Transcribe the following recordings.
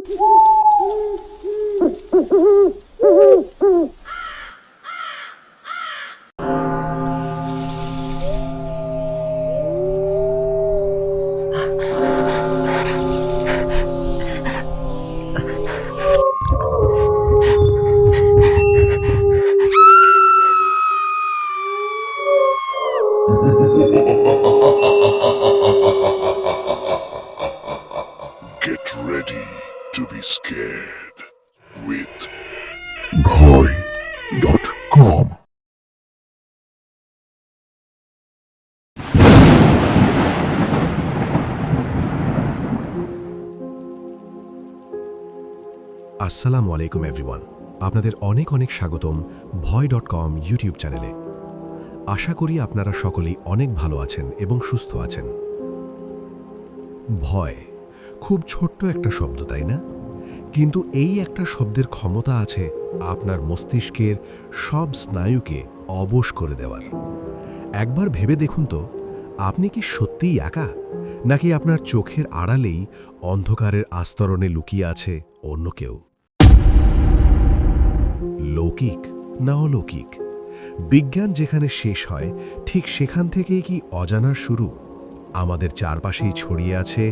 Get ready to be scared with Bhoy.com আসসালামু আলাইকুম everyone, আপনাদের অনেক অনেক স্বাগতম ভয়.com ইউটিউব চ্যানেলে। আশা করি আপনারা সকলেই অনেক ভালো আছেন এবং সুস্থ আছেন। ভয় খুব ছোট্ট একটা শব্দ, তাই না? কিন্তু এই একটা শব্দের ক্ষমতা আছে আপনার মস্তিষ্কের সব স্নায়ুকে অবশ করে দেওয়ার। একবার ভেবে দেখুন তো, আপনি কি সত্যিই একা, নাকি আপনার চোখের আড়ালেই অন্ধকারের আস্তরণে লুকিয়ে আছে অন্য কেউ? লৌকিক না অলৌকিক, বিজ্ঞান যেখানে শেষ হয় ঠিক সেখান থেকেই কি অজানার শুরু? আমাদের চারপাশেই ছড়িয়ে আছে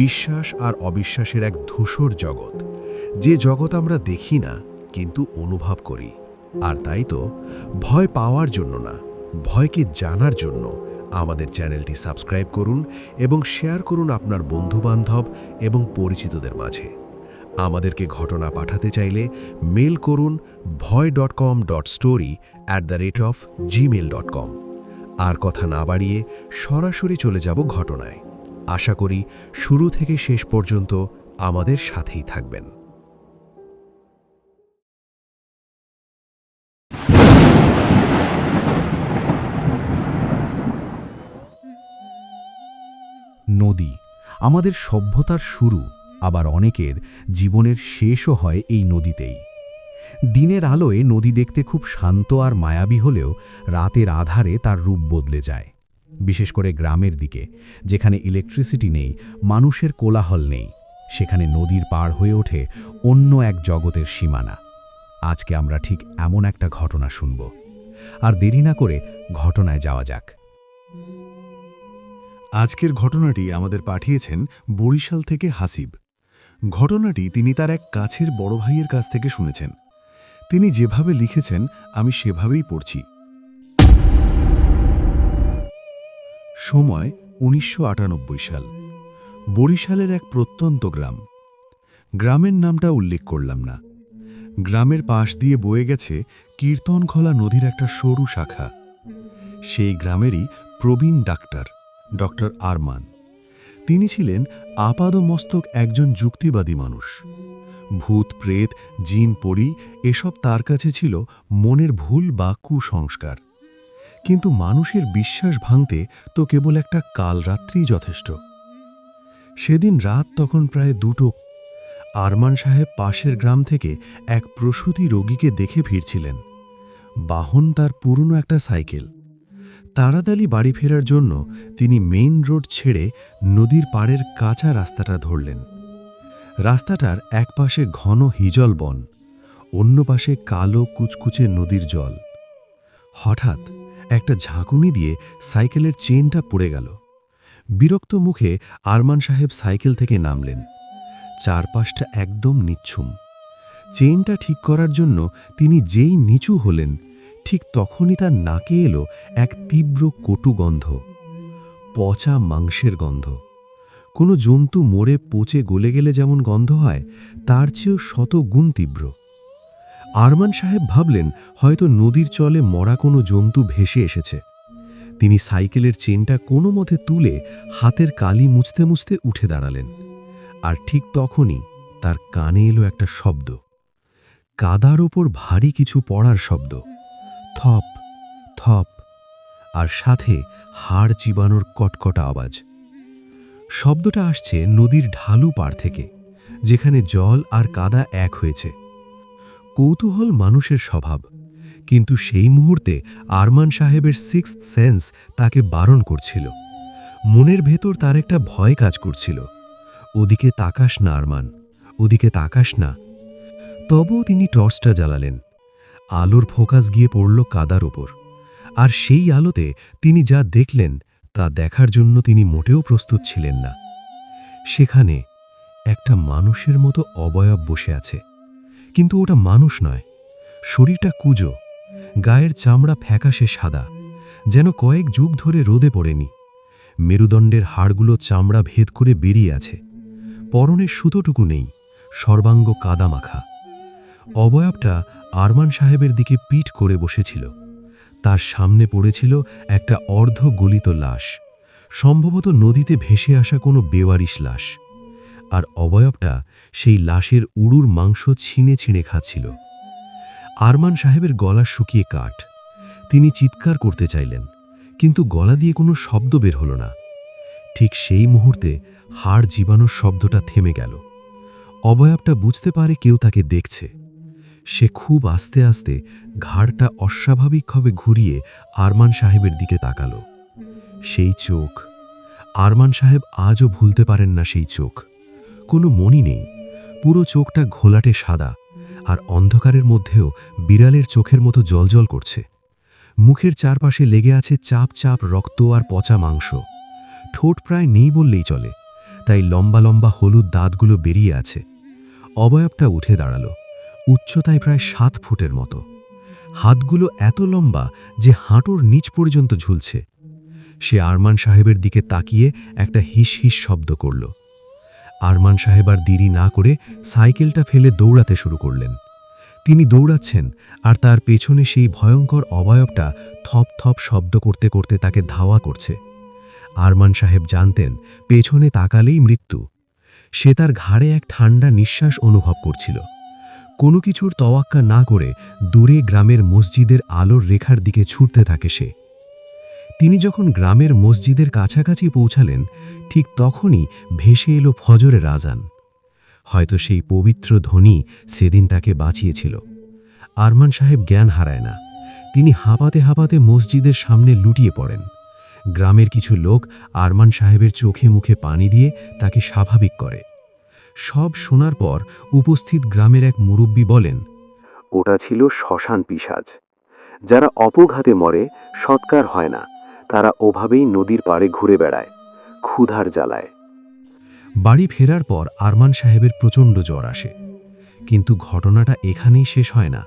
বিশ্বাস আর অবিশ্বাসের এক ধূসর জগৎ, যে জগৎ আমরা দেখি না কিন্তু অনুভব করি। আর তাই তো ভয় পাওয়ার জন্য না, ভয়কে জানার জন্য আমাদের চ্যানেলটি সাবস্ক্রাইব করুন এবং শেয়ার করুন আপনার বন্ধুবান্ধব এবং পরিচিতদের মাঝে। আমাদেরকে ঘটনা পাঠাতে চাইলে মেল করুন bhoy.com.story@gmail.com। আর কথা না বাড়িয়ে সরাসরি চলে যাব ঘটনায়। আশা করি শুরু থেকে শেষ পর্যন্ত আমাদের সাথেই থাকবেন। নদী আমাদের সভ্যতার শুরু, আবার অনেকের জীবনের শেষও হয় এই নদীতেই। দিনের আলোয় নদী দেখতে খুব শান্ত আর মায়াবী হলেও রাতের আধারে তার রূপ বদলে যায়, বিশেষ করে গ্রামের দিকে, যেখানে ইলেকট্রিসিটি নেই, মানুষের কোলাহল নেই। সেখানে নদীর পার হয়ে ওঠে অন্য এক জগতের সীমানা। আজকে আমরা ঠিক এমন একটা ঘটনা শুনব। আর দেরি না করে ঘটনায় যাওয়া যাক। আজকের ঘটনাটি আমাদের পাঠিয়েছেন বরিশাল থেকে হাসিব। ঘটনাটি তিনি তার এক কাছের বড় ভাইয়ের কাছ থেকে শুনেছেন। তিনি যেভাবে লিখেছেন আমি সেভাবেই পড়ছি। সময় ১৯৯৮ সাল। বরিশালের এক প্রত্যন্ত গ্রাম। গ্রামের নামটা উল্লেখ করলাম না। গ্রামের পাশ দিয়ে বয়ে গেছে কীর্তনখোলা নদীর একটা সরু শাখা। সেই গ্রামেরই প্রবীণ ডক্টর আরমান। তিনি ছিলেন আপাদমস্তক একজন যুক্তিবাদী মানুষ। ভূত প্রেত, জিন পরি এসব তার কাছে ছিল মনের ভুল বা কুসংস্কার। কিন্তু মানুষের বিশ্বাস ভাঙতে তো কেবল একটা কালরাত্রিই যথেষ্ট। সেদিন রাত তখন প্রায় 2টো। আরমান সাহেব পাশের গ্রাম থেকে এক প্রসূতি রোগীকে দেখে ফিরছিলেন। বাহন তার পুরনো একটা সাইকেল। তাড়াতাড়ি বাড়ি ফেরার জন্য তিনি মেইন রোড ছেড়ে নদীর পাড়ের কাঁচা রাস্তাটা ধরলেন। রাস্তাটার এক পাশে ঘন হিজল বন, অন্য পাশে কালো কুচকুচে নদীর জল। হঠাৎ একটা ঝাঁকুনি দিয়ে সাইকেলের চেনটা পড়ে গেল। বিরক্ত মুখে আরমান সাহেব সাইকেল থেকে নামলেন। চারপাশটা একদম নিচ্ছুম। চেনটা ঠিক করার জন্য তিনি যেই নিচু হলেন, ঠিক তখনই তার নাকে এলো এক তীব্র কটু গন্ধ। পচা মাংসের গন্ধ। কোনো জন্তু মরে পচে গলে গেলে যেমন গন্ধ হয়, তার চেয়েও 100 গুণ তীব্র। আরমান সাহেব ভাবলেন হয়তো নদীর চলে মরা কোনো জন্তু ভেসে এসেছে। তিনি সাইকেলের চেনটা কোনো মতে তুলে হাতের কালি মুছতে মুছতে উঠে দাঁড়ালেন। আর ঠিক তখনই তার কানে এলো একটা শব্দ, কাদার ওপর ভারী কিছু পড়ার শব্দ। থপ থপ, আর সাথে হাড় চিবানোর কটকটা আওয়াজ। শব্দটা আসছে নদীর ঢালু পাড় থেকে, যেখানে জল আর কাদা এক হয়েছে। কৌতূহল মানুষের স্বভাব, কিন্তু সেই মুহূর্তে আরমান সাহেবের সিক্সথ সেন্স তাকে বারণ করছিল। মনের ভেতর তার একটা ভয় কাজ করছিল। ওদিকে তাকাস না আরমান, ওদিকে তাকাস না। তবুও তিনি টর্চটা জ্বালালেন। আলোর ফোকাস গিয়ে পড়ল কাদার ওপর, আর সেই আলোতে তিনি যা দেখলেন তা দেখার জন্য তিনি মোটেও প্রস্তুত ছিলেন না। সেখানে একটা মানুষের মতো অবয়ব বসে আছে, কিন্তু ওটা মানুষ নয়। শরীরটা কুঁজো, গায়ের চামড়া ফ্যাকাশে সাদা, যেন কয়েক যুগ ধরে রোদে পড়েনি। মেরুদণ্ডের হাড়গুলো চামড়া ভেদ করে বেরিয়ে আছে, পরনের সুতোটুকু নেই, সর্বাঙ্গ কাদা মাখা। অবয়বটা আরমান সাহেবের দিকে পিঠ করে বসেছিল। তার সামনে পড়েছিল একটা অর্ধ গলিত লাশ, সম্ভবত নদীতে ভেসে আসা কোনো বেওয়ারিশ লাশ। আর অবয়বটা সেই লাশের উড়ুর মাংস ছিঁড়ে ছিঁড়ে খাচ্ছিল। আরমান সাহেবের গলা শুকিয়ে কাঠ। তিনি চিৎকার করতে চাইলেন, কিন্তু গলা দিয়ে কোনো শব্দ বের হলো না। ঠিক সেই মুহূর্তে হাড় জীবানোর শব্দটা থেমে গেল। অবয়বটা বুঝতে পারে কেউ তাকে দেখছে। সে খুব আস্তে আস্তে ঘাড়টা অস্বাভাবিকভাবে ঘুরিয়ে আরমান সাহেবের দিকে তাকালো। সেই চোখ, আরমান সাহেব আজও ভুলতে পারেন না সেই চোখ। কোনো মণি নেই, পুরো চোখটা ঘোলাটে সাদা, আর অন্ধকারের মধ্যেও বিড়ালের চোখের মতো জ্বলজ্বল করছে। মুখের চারপাশে লেগে আছে চাপ চাপ রক্ত আর পচা মাংস। ঠোঁট প্রায় নেই বললেই চলে, তাই লম্বা লম্বা হলুদ দাঁতগুলো বেরিয়ে আছে। অবয়বটা উঠে দাঁড়ালো, উচ্চতায় প্রায় 7 ফুটের মতো। হাতগুলো এত লম্বা যে হাঁটুর নিচ পর্যন্ত ঝুলছে। সে আরমান সাহেবের দিকে তাকিয়ে একটা হিস হিস শব্দ করল। আরমান সাহেব আর দেরি না করে সাইকেলটা ফেলে দৌড়াতে শুরু করলেন। তিনি দৌড়াচ্ছেন, আর তার পেছনে সেই ভয়ঙ্কর অবয়বটা থপ থপ শব্দ করতে করতে তাকে ধাওয়া করছে। আরমান সাহেব জানতেন পেছনে তাকালেই মৃত্যু। সে তার ঘাড়ে এক ঠান্ডা নিঃশ্বাস অনুভব করছিল। কোনো কিছুর তোয়াক্কা না করে দূরে গ্রামের মসজিদের আলোর রেখার দিকে ছুটতে থাকে সে। তিনি যখন গ্রামের মসজিদের কাছাকাছি পৌঁছালেন, ঠিক তখনই ভেসে এলো ফজরের আজান। হয়তো সেই পবিত্র ধ্বনি সেদিন তাকে বাঁচিয়েছিল। আরমান সাহেব জ্ঞান হারায় না। তিনি হাঁপাতে হাঁপাতে মসজিদের সামনে লুটিয়ে পড়েন। গ্রামের কিছু লোক আরমান সাহেবের চোখে মুখে পানি দিয়ে তাকে স্বাভাবিক করে। সব শোনার পর উপস্থিত গ্রামের এক মুরব্বী বলেন, ওটা ছিল শ্মশান পিশাচ। যারা অপঘাতে মরে সৎকার হয় না, তারা ওভাবেই নদীর পাড়ে ঘুরে বেড়ায়, ক্ষুধার জ্বালায়। বাড়ি ফেরার পর আরমান সাহেবের প্রচণ্ড জ্বর আসে। কিন্তু ঘটনাটা এখানেই শেষ হয় না,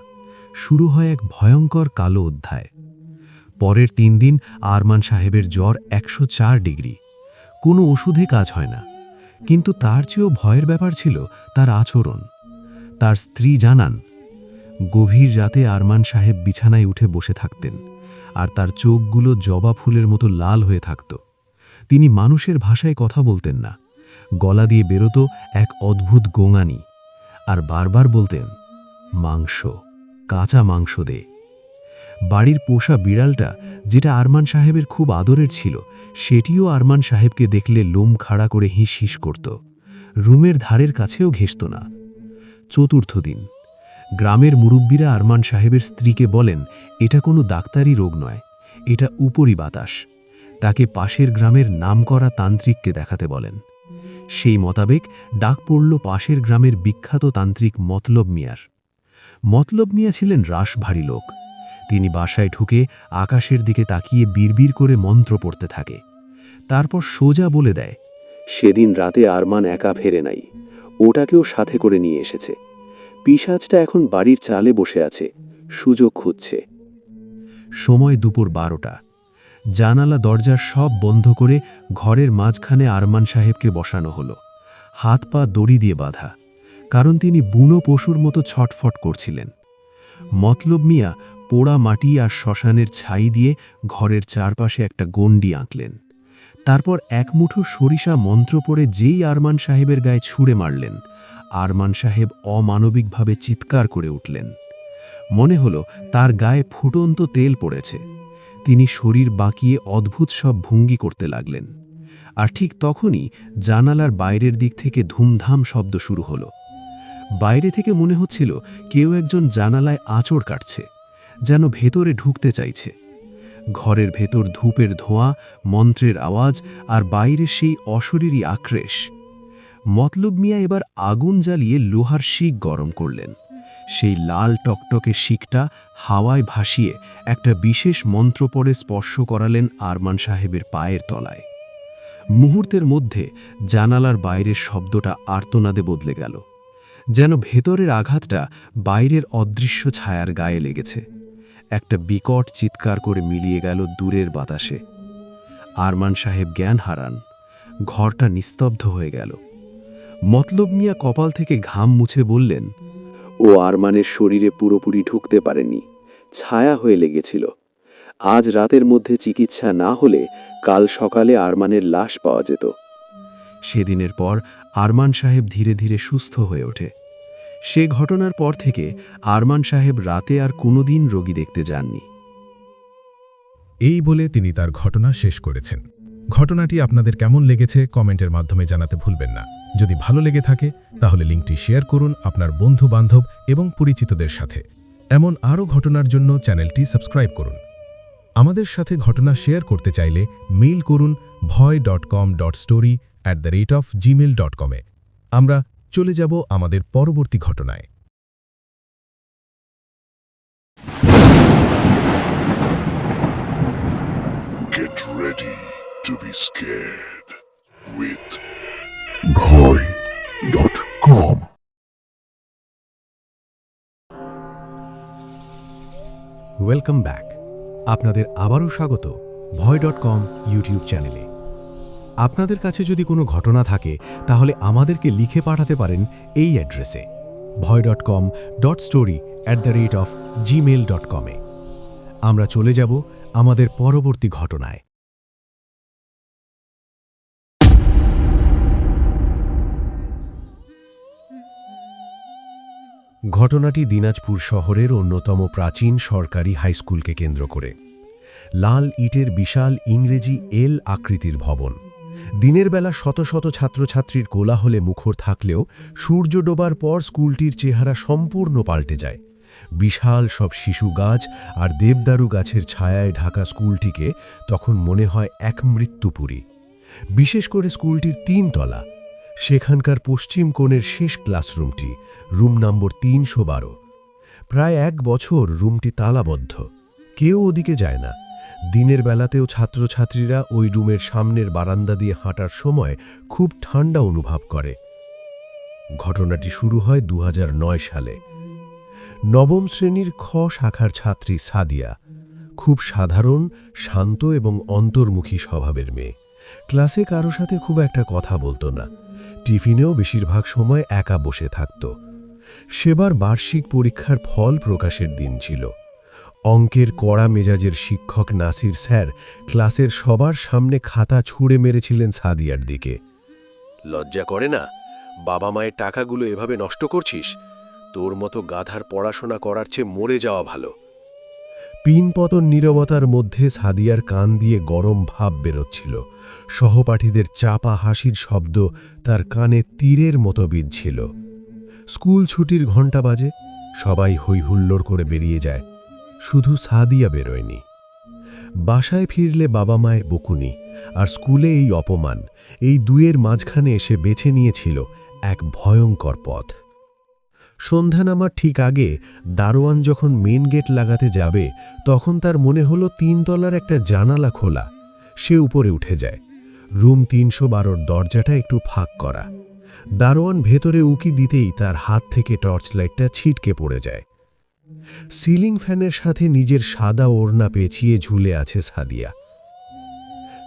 শুরু হয় এক ভয়ঙ্কর কালো অধ্যায়। পরের 3 দিন আরমান সাহেবের জ্বর 104 ডিগ্রি। কোনো ওষুধে কাজ হয় না। কিন্তু তার চেয়েও ভয়ের ব্যাপার ছিল তার আচরণ। তার স্ত্রী জানান, গভীর রাতে আরমান সাহেব বিছানায় উঠে বসে থাকতেন, আর তার চোখগুলো জবা ফুলের মতো লাল হয়ে থাকত। তিনি মানুষের ভাষায় কথা বলতেন না, গলা দিয়ে বেরোতো এক অদ্ভুত গোঙানি, আর বারবার বলতেন, মাংস, কাঁচা মাংস দে। বাড়ির পোষা বিড়ালটা, যেটা আরমান সাহেবের খুব আদরের ছিল, সেটিও আরমান সাহেবকে দেখলে লোম খাড়া করে হিস হিস করত। রুমের ধারের কাছেও ঘেঁষত না। চতুর্থ দিন গ্রামের মুরব্বীরা আরমান সাহেবের স্ত্রীকে বলেন, এটা কোনো ডাক্তারি রোগ নয়, এটা উপরি বাতাস। তাকে পাশের গ্রামের নামকরা তান্ত্রিককে দেখাতে বলেন। সেই মোতাবেক ডাক পড়ল পাশের গ্রামের বিখ্যাত তান্ত্রিক মতলব মিয়ার। মতলব মিয়া ছিলেন রাশভারী লোক। তিনি বাসায় ঢুকে আকাশের দিকে তাকিয়ে বিড়বিড় করে মন্ত্র পড়তে থাকে। তারপর সোজা বলে দেয়, সেদিন রাতে আরমান একা ফেরে নাই, ওটাকেও সাথে করে নিয়ে এসেছে। পিশাচটা এখন বাড়ির চালে বসে আছে, সুযোগ খুঁজছে। সময় দুপুর 12টা। জানালা দরজার সব বন্ধ করে ঘরের মাঝখানে আরমান সাহেবকে বসানো হলো। হাত পা দড়ি দিয়ে বাঁধা, কারণ তিনি বুনো পশুর মতো ছটফট করছিলেন। মতলব মিয়া পোড়া মাটি আর শ্মশানের ছাই দিয়ে ঘরের চারপাশে একটা গণ্ডি আঁকলেন। তারপর এক মুঠো সরিষা মন্ত্র পড়ে যেই আরমান সাহেবের গায়ে ছুঁড়ে মারলেন, আরমান সাহেব অমানবিকভাবে চিৎকার করে উঠলেন। মনে হলো তার গায়ে ফুটন্ত তেল পড়েছে। তিনি শরীর বাঁকিয়ে অদ্ভুত সব ভঙ্গি করতে লাগলেন। আর ঠিক তখনই জানালার বাইরের দিক থেকে ধুমধাম শব্দ শুরু হলো। বাইরে থেকে মনে হচ্ছিল কেউ একজন জানালায় আঁচড় কাটছে, যেন ভেতরে ঢুকতে চাইছে। ঘরের ভেতর ধূপের ধোঁয়া, মন্ত্রের আওয়াজ, আর বাইরে সেই অশরীরী আক্রেশ। মতলব মিয়া এবার আগুন জ্বালিয়ে লোহার শিক গরম করলেন। সেই লাল টকটকে শিকটা হাওয়ায় ভাসিয়ে একটা বিশেষ মন্ত্র পড়ে স্পর্শ করালেন আরমান সাহেবের পায়ের তলায়। মুহূর্তের মধ্যে জানালার বাইরের শব্দটা আর্তনাদে বদলে গেল, যেন ভেতরের আঘাতটা বাইরের অদৃশ্য ছায়ার গায়ে লেগেছে। একটা বিকট চিৎকার করে মিলিয়ে গেল দূরের বাতাসে। আরমান সাহেব জ্ঞান হারান। ঘরটা নিস্তব্ধ হয়ে গেল। মতলব মিয়া কপাল থেকে ঘাম মুছে বললেন, ও আরমানের শরীরে পুরোপুরি ঢুকতে পারেনি, ছায়া হয়ে লেগেছিল। আজ রাতের মধ্যে চিকিৎসা না হলে কাল সকালে আরমানের লাশ পাওয়া যেত। সেদিনের পর আরমান সাহেব ধীরে ধীরে সুস্থ হয়ে ওঠে। সে ঘটনার পর থেকে আরমান সাহেব রাতে আর কোনোদিন রোগী দেখতে যাননি। এই বলে তিনি তার ঘটনা শেষ করেছেন। ঘটনাটি আপনাদের কেমন লেগেছে কমেন্টের মাধ্যমে জানাতে ভুলবেন না। যদি ভালো লেগে থাকে তাহলে লিঙ্কটি শেয়ার করুন আপনার বন্ধু-বান্ধব এবং পরিচিতদের সাথে। এমন আরও ঘটনার জন্য চ্যানেলটি সাবস্ক্রাইব করুন। আমাদের সাথে ঘটনা শেয়ার করতে চাইলে মেইল করুন bhoy.com.story@gmail.com এ। আমরা চলে যাব আমাদের পরবর্তী ঘটনায়। Get ready to be scared with Bhoy.com. Welcome back. আপনাদের আবারও স্বাগত ভয়.com ইউটিউব চ্যানেলে। আপনাদের কাছে যদি কোনো ঘটনা থাকে তাহলে আমাদেরকে লিখে পাঠাতে পারেন এই অ্যাড্রেসে bhoy.com.story@gmail.com এ। আমরা চলে যাব আমাদের পরবর্তী ঘটনায়। ঘটনাটি দিনাজপুর শহরের অন্যতম প্রাচীন সরকারি হাইস্কুলকে কেন্দ্র করে। লাল ইটের বিশাল ইংরেজি এল আকৃতির ভবন। দিনের বেলা শত শত ছাত্রছাত্রীর কোলাহলে মুখর থাকলেও সূর্য ডোবার পর স্কুলটির চেহারা সম্পূর্ণ পাল্টে যায়। বিশাল সব শিশু গাছ আর দেবদারু গাছের ছায়ায় ঢাকা স্কুলটিকে তখন মনে হয় এক মৃত্যুপুরী। বিশেষ করে স্কুলটির ৩ তলা, সেখানকার পশ্চিম কোণের শেষ ক্লাসরুমটি, রুম নম্বর ৩১২। প্রায় ১ বছর রুমটি তালাবদ্ধ, কেউ ওদিকে যায় না। দিনের বেলাতেও ছাত্রছাত্রীরা ওই রুমের সামনের বারান্দা দিয়ে হাঁটার সময় খুব ঠান্ডা অনুভব করে। ঘটনাটি শুরু হয় ২০০৯ সালে। নবম শ্রেণীর খ শাখার ছাত্রী সাদিয়া খুব সাধারণ, শান্ত এবং অন্তর্মুখী স্বভাবের মেয়ে। ক্লাসে কারো সাথে খুব একটা কথা বলতো না। টিফিনেও বেশিরভাগ সময় একা বসে থাকত। সেবার বার্ষিক পরীক্ষার ফল প্রকাশের দিন ছিল। অঙ্কের কড়া মেজাজের শিক্ষক নাসির স্যার ক্লাসের সবার সামনে খাতা ছুঁড়ে মেরেছিলেন সাদিয়ার দিকে। লজ্জা করে না? বাবা মায়ের টাকাগুলো এভাবে নষ্ট করছিস? তোর মতো গাধার পড়াশোনা করার চেয়ে মরে যাওয়া ভালো। পিনপতন নীরবতার মধ্যে সাদিয়ার কান দিয়ে গরম ভাব বেরোচ্ছিল। সহপাঠীদের চাপা হাসির শব্দ তার কানে তীরের মতো বিঁধছিল। স্কুল ছুটির ঘণ্টা বাজে, সবাই হৈহুল্লোড় করে বেরিয়ে যায়, শুধু সাদিয়া বেরোয়নি। বাসায় ফিরলে বাবা মায়ের বকুনি আর স্কুলে এই অপমান, এই দুয়ের মাঝখানে এসে বেছে নিয়েছিল এক ভয়ঙ্কর পথ। সন্ধ্যা নামার ঠিক আগে দারোয়ান যখন মেন গেট লাগাতে যাবে, তখন তার মনে হলো ৩ তলার একটা জানালা খোলা। সে উপরে উঠে যায়। রুম ৩১২-র দরজাটা একটু ফাঁক করা। দারোয়ান ভেতরে উকি দিতেই তার হাত থেকে টর্চ লাইটটা ছিটকে পড়ে যায়। সিলিং ফ্যানের সাথে নিজের সাদা ওড়না পেঁচিয়ে ঝুলে আছে সাদিয়া।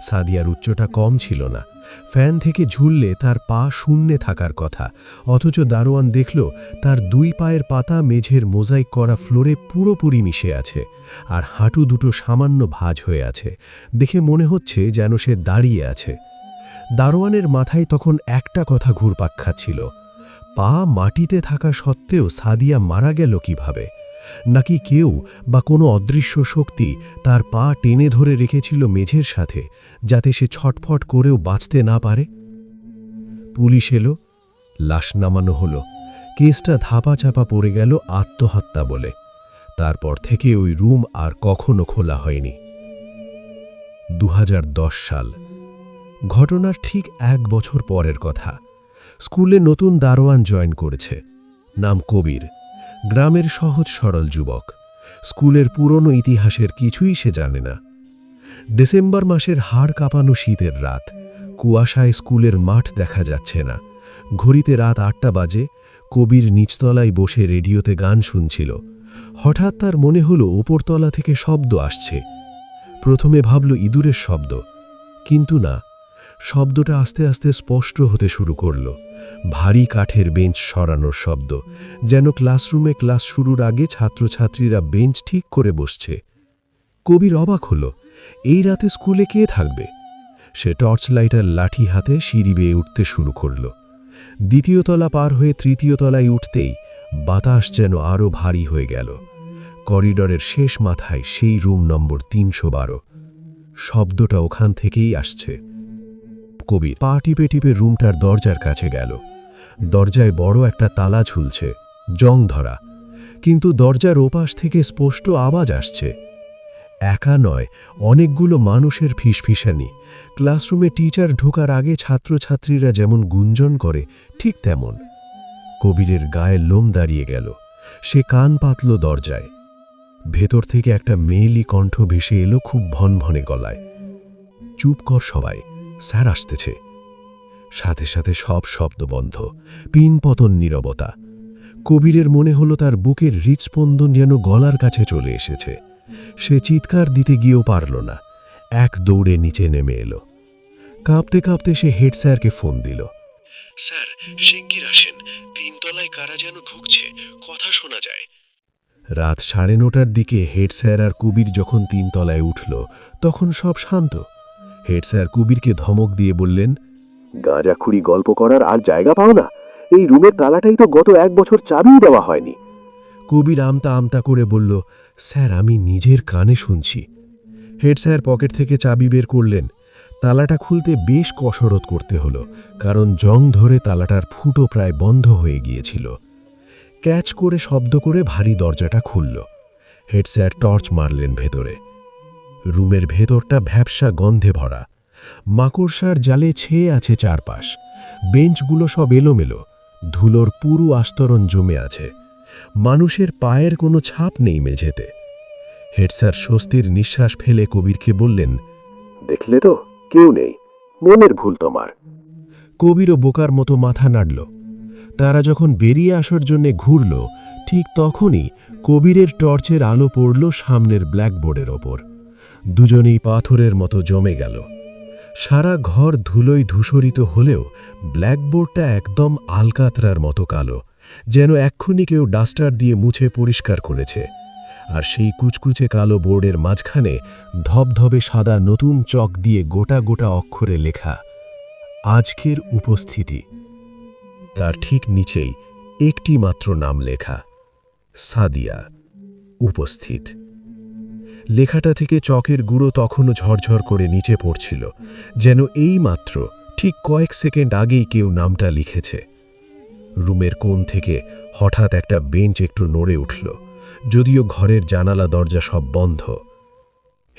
সাদিয়ার উচ্চতা কম ছিল না। ফ্যান থেকে ঝুললে তার পা শূন্যে থাকার কথা, অথচ দারোয়ান দেখল তার ২ পায়ের পাতা মেঝের মোজাইক করা ফ্লোরে পুরোপুরি মিশে আছে, আর হাঁটু দুটো সামান্য ভাঁজ হয়ে আছে। দেখে মনে হচ্ছে যেন সে দাঁড়িয়ে আছে। দারোয়ানের মাথায় তখন একটা কথা ঘুরপাক খাচ্ছিল, পা মাটিতে থাকা সত্ত্বেও সাদিয়া মারা গেল কিভাবে? নাকি কেউ বা কোনো অদৃশ্য শক্তি তার পা টেনে ধরে রেখেছিল মেঝের সাথে, যাতে সে ছটফট করেও বাঁচতে না পারে? পুলিশ এলো, লাশ নামানো হলো। কেসটা ধাপা চাপা পড়ে গেল আত্মহত্যা বলে। তারপর থেকে ওই রুম আর কখনো খোলা হয়নি। ২০১০ সাল। ঘটনার ঠিক ১ বছর পরের কথা। স্কুলে নতুন দারোয়ান জয়েন করেছে, নাম কবির। গ্রামের সহজ সরল যুবক, স্কুলের পুরনো ইতিহাসের কিছুই সে জানে না। ডিসেম্বর মাসের হাড় কাঁপানো শীতের রাত, কুয়াশায় স্কুলের মাঠ দেখা যাচ্ছে না। ঘড়িতে রাত 8টা বাজে। কবির নিচতলায় বসে রেডিওতে গান শুনছিল। হঠাৎ তার মনে হলো ওপরতলা থেকে শব্দ আসছে। প্রথমে ভাবল ইঁদুরের শব্দ, কিন্তু না, শব্দটা আস্তে আস্তে স্পষ্ট হতে শুরু করল। ভারী কাঠের বেঞ্চ সরানোর শব্দ, যেন ক্লাসরুমে ক্লাস শুরুর আগে ছাত্রছাত্রীরা বেঞ্চ ঠিক করে বসছে। কবির অবাক হল, এই রাতে স্কুলে কে থাকবে? সে টর্চ লাইটার লাঠি হাতে সিঁড়ি বেয়ে উঠতে শুরু করল। দ্বিতীয় তলা পার হয়ে তৃতীয় তলায় উঠতেই বাতাস যেন আরও ভারী হয়ে গেল। করিডরের শেষ মাথায় সেই রুম নম্বর 312। শব্দটা ওখান থেকেই আসছে। কবির পা টিপে টিপে রুমটার দরজার কাছে গেল। দরজায় বড় একটা তালা ঝুলছে, জং ধরা, কিন্তু দরজার ওপাশ থেকে স্পষ্ট আওয়াজ আসছে। একা নয়, অনেকগুলো মানুষের ফিসফিসানি। ক্লাসরুমে টিচার ঢোকার আগে ছাত্রছাত্রীরা যেমন গুঞ্জন করে, ঠিক তেমন। কবিরের গায়ে লোম দাঁড়িয়ে গেল। সে কান পাতল দরজায়। ভেতর থেকে একটা মেয়েলি কণ্ঠ ভেসে এলো খুব ভনভনে গলায়, চুপ কর সবাই, স্যার আসতেছে। সাথে সাথে সব শব্দ বন্ধ, পিনপতন নীরবতা। কবিরের মনে হলো তার বুকের হৃৎস্পন্দন যেন গলার কাছে চলে এসেছে। সে চিৎকার দিতে গিয়েও পারল না, এক দৌড়ে নিচে নেমে এলো। কাঁপতে কাঁপতে সে হেড স্যারকে ফোন দিল। স্যার, শিগগির আসেন, 3 তলায় কারা যেন ঢুকছে, কথা শোনা যায়। রাত 9:30টার দিকে হেড স্যার আর কবির যখন 3 তলায় উঠল, তখন সব শান্ত। হেড স্যার কবিরকে ধমক দিয়ে বললেন, গাঁজাখুরি গল্প করার আর জায়গা পাও না? এই রুমের তালাটাই তো গত 1 বছর চাবিই দেওয়া হয়নি। কবির আমতা আমতা করে বলল, স্যার আমি নিজের কানে শুনছি। হেড স্যার পকেট থেকে চাবি বের করলেন। তালাটা খুলতে বেশ কসরত করতে হলো, কারণ জং ধরে তালাটার ফুটো প্রায় বন্ধ হয়ে গিয়েছিল। ক্যাচ করে শব্দ করে ভারী দরজাটা খুলল। হেড স্যার টর্চ মারলেন ভেতরে। রুমের ভেতরটা ভ্যাপসা গন্ধে ভরা, মাকড়সার জালে ছেয়ে আছে চারপাশ। বেঞ্চগুলো সব এলোমেলো, ধুলোর পুরু আস্তরণ জমে আছে। মানুষের পায়ের কোনো ছাপ নেই মেঝেতে। হেড স্যার স্বস্তির নিঃশ্বাস ফেলে কবিরকে বললেন, দেখলে তো, কেউ নেই, মনের ভুল তোমার। কবিরও বোকার মতো মাথা নাড়ল। তারা যখন বেরিয়ে আসার জন্যে ঘুরল, ঠিক তখনই কবিরের টর্চের আলো পড়ল সামনের ব্ল্যাকবোর্ডের ওপর। দুজনেই পাথরের মতো জমে গেল। সারা ঘর ধুলোয় ধূসরিত হলেও ব্ল্যাকবোর্ডটা একদম আলকাতরার মতো কালো, যেন এক্ষুনি কেউ ডাস্টার দিয়ে মুছে পরিষ্কার করেছে। আর সেই কুচকুচে কালো বোর্ডের মাঝখানে ধবধবে সাদা নতুন চক দিয়ে গোটা গোটা অক্ষরে লেখা, আজকের উপস্থিতি। তার ঠিক নিচেই একটি মাত্র নাম লেখা, সাদিয়া, উপস্থিত। লেখাটা থেকে চকের গুঁড়ো তখনও ঝরঝর করে নিচে পড়ছিল, যেন এই মাত্র ঠিক কয়েক সেকেন্ড আগেই কেউ নামটা লিখেছে। রুমের কোণ থেকে হঠাৎ একটা বেঞ্চ একটু নড়ে উঠল, যদিও ঘরের জানালা দরজা সব বন্ধ।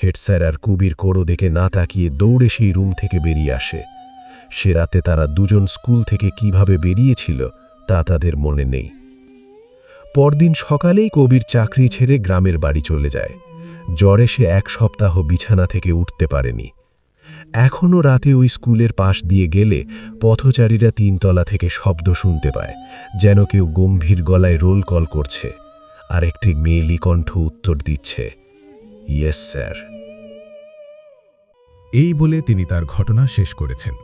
হেড স্যার আর কবির কোড়ো দেখে না তাকিয়ে দৌড়ে সেই রুম থেকে বেরিয়ে আসে। সে রাতে তারা দুজন স্কুল থেকে কিভাবে বেরিয়েছিল তা তাদের মনে নেই। পরদিন সকালেই কবির চাকরি ছেড়ে গ্রামের বাড়ি চলে যায়। জ্বরে সে 1 সপ্তাহ বিছানা থেকে উঠতে পারেনি। এখনও রাতে ওই স্কুলের পাশ দিয়ে গেলে পথচারীরা 3 তলা থেকে শব্দ শুনতে পায়, যেন কেউ গম্ভীর গলায় রোল কল করছে, আর একটি মেয়েলি কণ্ঠ উত্তর দিচ্ছে, ইয়েস স্যার। এই বলে তিনি তার ঘটনা শেষ করেছেন।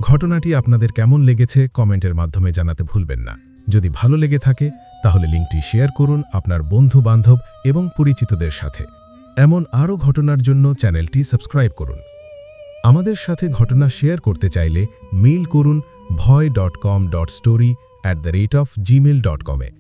ঘটনাটি আপনাদের কেমন লেগেছে কমেন্টের মাধ্যমে জানাতে ভুলবেন না। যদি ভালো লেগে থাকে তাহলে লিঙ্কটি শেয়ার করুন আপনার বন্ধু বান্ধব এবং পরিচিতদের সাথে। এমন আরও ঘটনার জন্য চ্যানেলটি সাবস্ক্রাইব করুন। আমাদের সাথে ঘটনা শেয়ার করতে চাইলে মেইল করুন bhoy.com.story@gmail.com-এ।